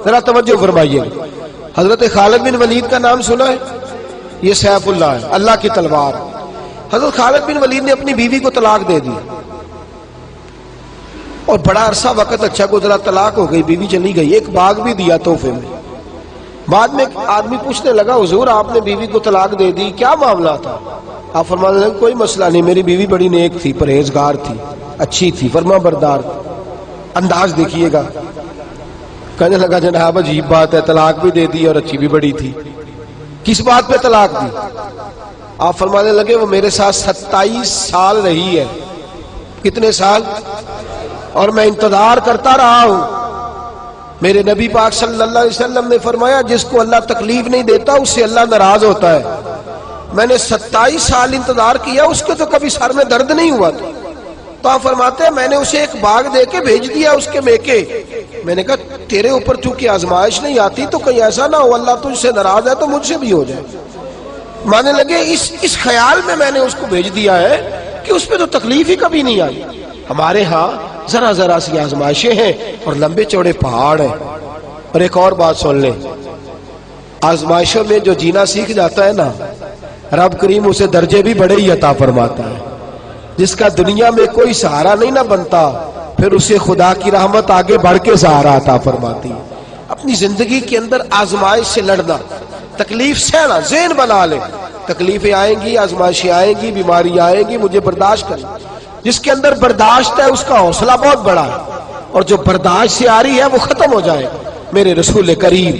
ذرا توجہ فرمائیے. حضرت خالد بن ولید کا نام سنا ہے؟ یہ سیف اللہ ہے، اللہ کی تلوار. حضرت خالد بن ولید نے اپنی بیوی کو طلاق دے دی اور بڑا عرصہ وقت اچھا گزرا، طلاق ہو گئی، بیوی چلی گئی. ایک باغ بھی دیا تحفے میں. بعد میں ایک آدمی پوچھنے لگا حضور آپ نے بیوی کو طلاق دے دی، کیا معاملہ تھا؟ آپ فرمانے لگے کوئی مسئلہ نہیں، میری بیوی بڑی نیک تھی، پرہیزگار تھی، اچھی تھی، فرما بردار تھی. انداز دیکھیے گا. کہنے لگا جناب عجیب بات ہے، طلاق بھی دے دی اور اچھی بھی بڑی تھی، کس بات پہ طلاق دی؟ آپ فرمانے لگے وہ میرے ساتھ 27 سال رہی ہے. کتنے سال؟ اور میں انتظار کرتا رہا ہوں. میرے نبی پاک صلی اللہ علیہ وسلم نے فرمایا جس کو اللہ تکلیف نہیں دیتا اس سے اللہ ناراض ہوتا ہے. میں نے 27 سال انتظار کیا، اس کے تو کبھی سر میں درد نہیں ہوا تھا. تو آپ فرماتے ہیں میں نے اسے ایک باغ دے کے بھیج دیا اس کے میکے. میں نے کہا تیرے اوپر چونکہ آزمائش نہیں آتی تو کہیں ایسا نہ ہو اللہ تجھ سے ناراض ہے تو مجھ سے بھی ہو جائے. مانے لگے اس خیال میں نے اس کو بھیج دیا ہے کہ اس پہ تو تکلیف ہی کبھی نہیں آئی. ہمارے ہاں ذرا ذرا سی آزمائشیں ہیں اور لمبے چوڑے پہاڑ ہیں. اور ایک اور بات سن لیں، آزمائشوں میں جو جینا سیکھ جاتا ہے نا، رب کریم اسے درجے بھی بڑے ہی عطا فرماتا ہے. جس کا دنیا میں کوئی سہارا نہیں نہ بنتا پھر اسے خدا کی رحمت آگے بڑھ کے سہارا عطا فرماتی ہے. اپنی زندگی کے اندر آزمائش سے لڑنا، تکلیف سہنا، ذہن بنا لے تکلیفیں آئیں گی، آزمائشیں آئیں گی، بیماری آئیں گی، مجھے برداشت کرنا. جس کے اندر برداشت ہے اس کا حوصلہ بہت بڑا ہے، اور جو برداشت سے آ رہی ہے وہ ختم ہو جائے. میرے رسول کریم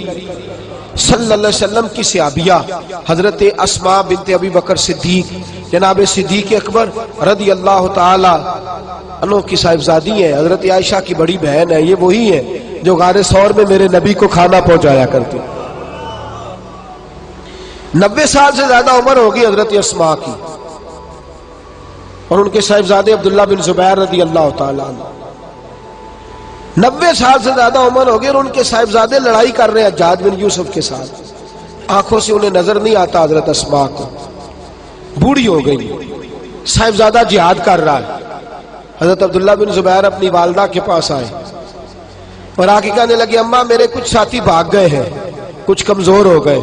صلی اللہ علیہ وسلم کی صحابیہ حضرت اسماء بنت ابی بکر صدیق، جناب صدیق اکبر رضی اللہ تعالی عنہ کی صاحبزادی ہیں، حضرت عائشہ کی بڑی بہن ہے. یہ وہی ہے جو غار ثور میں میرے نبی کو کھانا پہنچایا کرتی. 90 سال سے زیادہ عمر ہوگی حضرت اسماء کی، اور ان کے صاحبزادے عبداللہ بن زبیر رضی اللہ تعالیٰ عنہ. 90 سال سے زیادہ عمر ہوگی اور ان کے صاحبزادے لڑائی کر رہے ہیں حجاج بن یوسف کے ساتھ. آنکھوں سے انہیں نظر نہیں آتا حضرت اسماء کو، بوڑھی ہو گئی، صاحبزادہ جہاد کر رہا ہے. حضرت عبداللہ بن زبیر اپنی والدہ کے پاس آئے اور آ کے کہنے لگے اماں میرے کچھ ساتھی بھاگ گئے ہیں، کچھ کمزور ہو گئے،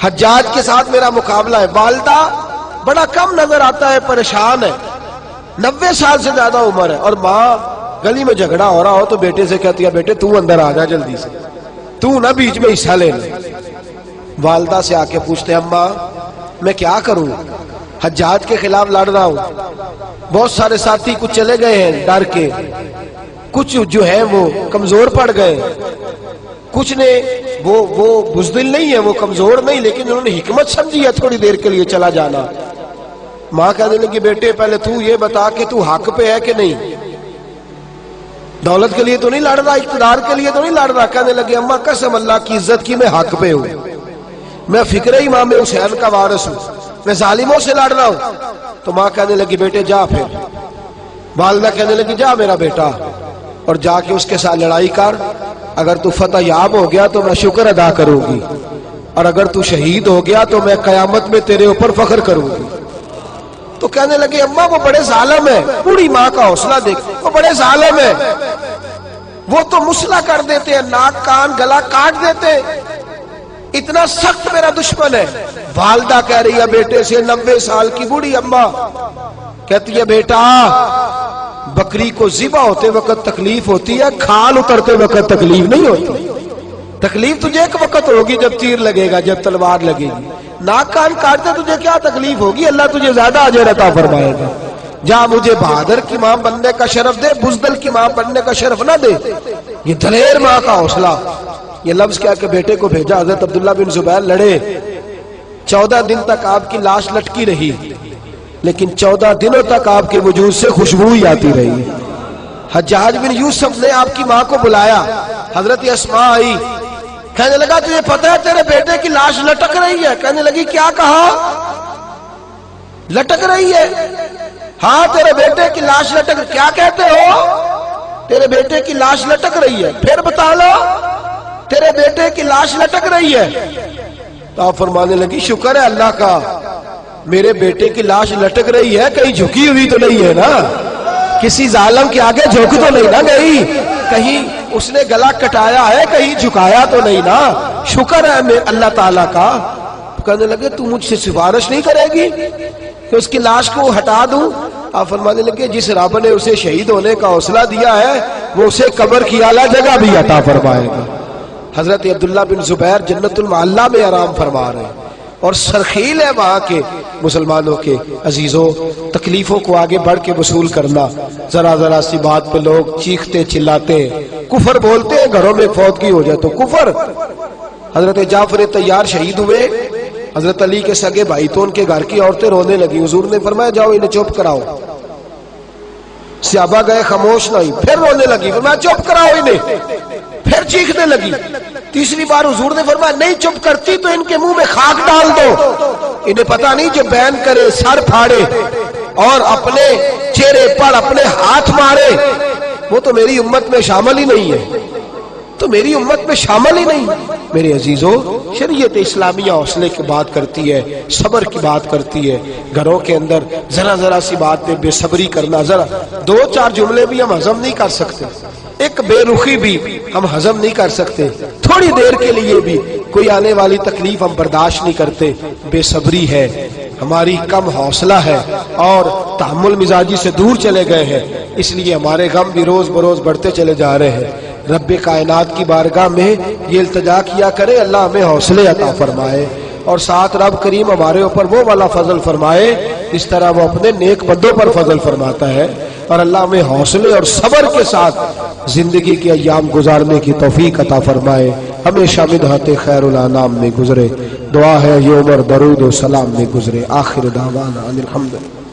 حجاج کے ساتھ میرا مقابلہ ہے. والدہ بڑا کم نظر آتا ہے، پریشان ہے، 90 سال سے زیادہ عمر ہے. اور ماں گلی میں جھگڑا ہو رہا ہو تو بیٹے سے کہتی ہے بیٹے تو اندر آ جا جلدی سے، تو نہ بیچ میں حصہ لے لے. والدہ سے آ کے پوچھتے ہیں اماں میں کیا کروں، حجاج کے خلاف لڑ رہا ہوں، بہت سارے ساتھی کچھ چلے گئے ہیں ڈر کے، کچھ جو ہے وہ کمزور پڑ گئے، کچھ نے وہ بزدل نہیں ہے، وہ کمزور نہیں، لیکن انہوں نے حکمت سمجھی ہے تھوڑی دیر کے لیے چلا جانا. ماں کہنے لگی بیٹے پہلے تو یہ بتا کہ تو حق پہ ہے کہ نہیں، دولت کے لیے تو نہیں لڑ رہا، اقتدار کے لیے تو نہیں لڑ رہا. کہنے لگے اماں قسم اللہ کی عزت کی میں حق پہ ہوں، میں فکر امام حسین کا وارث ہوں، میں ظالموں سے لڑ رہا ہوں. تو ماں کہنے لگی بیٹے جا. پھر والدہ کہنے لگی جا میرا بیٹا اور جا کے اس کے ساتھ لڑائی کر، اگر تو فتح یاب ہو گیا تو میں شکر ادا کروں گی، اور اگر تو شہید ہو گیا تو میں قیامت میں تیرے اوپر فخر کروں گی. تو کہنے لگے اماں وہ بڑے ظالم ہے، بوڑھی ماں کا حوصلہ دیکھ، وہ بڑے ظالم ہے، وہ تو مسلح کر دیتے ہیں، ناک کان گلا کاٹ دیتے ہیں، اتنا سخت میرا دشمن ہے. والدہ کہہ رہی ہے بیٹے سے، 90 سال کی بوڑھی اماں کہتی ہے بیٹا بکری کو ذبح ہوتے وقت تکلیف ہوتی ہے، کھال اترتے وقت تکلیف نہیں ہوتی. تکلیف تجھے ایک وقت ہوگی جب تیر لگے گا، جب تلوار لگے گی. ناک کان کاٹتے تجھے کیا تکلیف ہوگی، اللہ تجھے زیادہ اجر عطا فرمائے گا. جا مجھے بہادر کی ماں بننے کا شرف دے، بزدل کی ماں بننے کا شرف نہ دے. یہ دلیر ماں کا حوصلہ. یہ لفظ کیا کہ بیٹے کو بھیجا. حضرت عبداللہ بن زبیر لڑے، 14 دن تک آپ کی لاش لٹکی رہی، لیکن 14 دنوں تک آپ کے وجود سے خوشبو ہی آتی رہی. حجاج بن یوسف نے آپ کی ماں کو بلایا، حضرت اسماء آئی، کہنے لگا تجھے پتہ ہے تیرے بیٹے کی لاش لٹک رہی ہے؟ کہنے لگی کیا کہا؟ لٹک رہی ہے؟ ہاں تیرے بیٹے کی لاش لٹک. کیا کہتے ہو؟ تیرے بیٹے کی لاش لٹک رہی ہے. پھر بتا لو. تیرے بیٹے کی لاش لٹک رہی ہے. تو آپ فرمانے لگی شکر ہے اللہ کا، میرے بیٹے کی لاش لٹک رہی ہے، کہیں جھکی ہوئی تو نہیں ہے نا، کسی ظالم کے آگے جھک تو نہیں نہ گئی، کہیں اس نے گلا کٹایا ہے کہیں جھکایا تو نہیں نا, شکر ہے میں اللہ تعالیٰ کا. کہنے لگے تو مجھ سے سفارش نہیں کرے گی کہ اس کی لاش کو ہٹا دوں؟ آپ فرمانے لگے جس رب نے اسے شہید ہونے کا حوصلہ دیا ہے وہ اسے قبر کی اعلیٰ جگہ بھی عطا فرمائے گا. حضرت عبداللہ بن زبیر جنت المعلیٰ میں آرام فرما رہے ہیں اور سرخیل ہے وہاں کے مسلمانوں کے. عزیزوں, تکلیفوں کو آگے بڑھ کے وصول کرنا, ذرا ذرا سی بات پہ لوگ چیختے چلاتے ہیں, کفر بولتے ہیں, گھروں میں فوتگی ہو جائے تو کفر. حضرت جعفر طیار شہید ہوئے, حضرت علی کے سگے بھائی تو ان کے گھر کی عورتیں رونے لگی. حضور نے فرمایا جاؤ انہیں چپ کراؤ. صحابہ گئے, خاموش نہیں, پھر رونے لگی. فرمایا چپ کراؤ انہیں, پھر چیخنے لگی. تیسری بار حضور نے فرمایا نہیں چپ کرتی تو ان کے منہ میں خاک ڈال دو. انہیں پتہ نہیں جو بین کرے, سر پھاڑے اور اپنے چہرے پر اپنے ہاتھ مارے وہ تو میری امت میں شامل ہی نہیں ہے, تو میری امت میں شامل ہی نہیں. میرے عزیزوں, شریعت اسلامیہ حوصلے کی بات کرتی ہے, صبر کی بات کرتی ہے. گھروں کے اندر ذرا ذرا سی بات پہ بے صبری کرنا, ذرا دو چار جملے بھی ہم ہضم نہیں کر سکتے, ایک بے رخی بھی ہم ہضم نہیں کر سکتے, تھوڑی دیر کے لیے بھی کوئی آنے والی تکلیف ہم برداشت نہیں کرتے. بے صبری ہے, ہماری کم حوصلہ ہے اور تحمل مزاجی سے دور چلے گئے ہیں, اس لیے ہمارے غم بھی روز بروز بڑھتے چلے جا رہے ہیں. رب کائنات کی بارگاہ میں یہ التجا کیا کرے اللہ ہمیں حوصلے عطا فرمائے اور ساتھ رب کریم ہمارے اوپر وہ والا فضل فرمائے اس طرح وہ اپنے نیک بندوں پر فضل فرماتا ہے. اور اللہ ہمیں حوصلے اور صبر کے ساتھ زندگی کے ایام گزارنے کی توفیق عطا فرمائے, ہمیشہ مدحت خیر الانام میں گزرے. دعا ہے یہ عمر درود و سلام میں گزرے. آخر دعوانا ان الحمدللہ.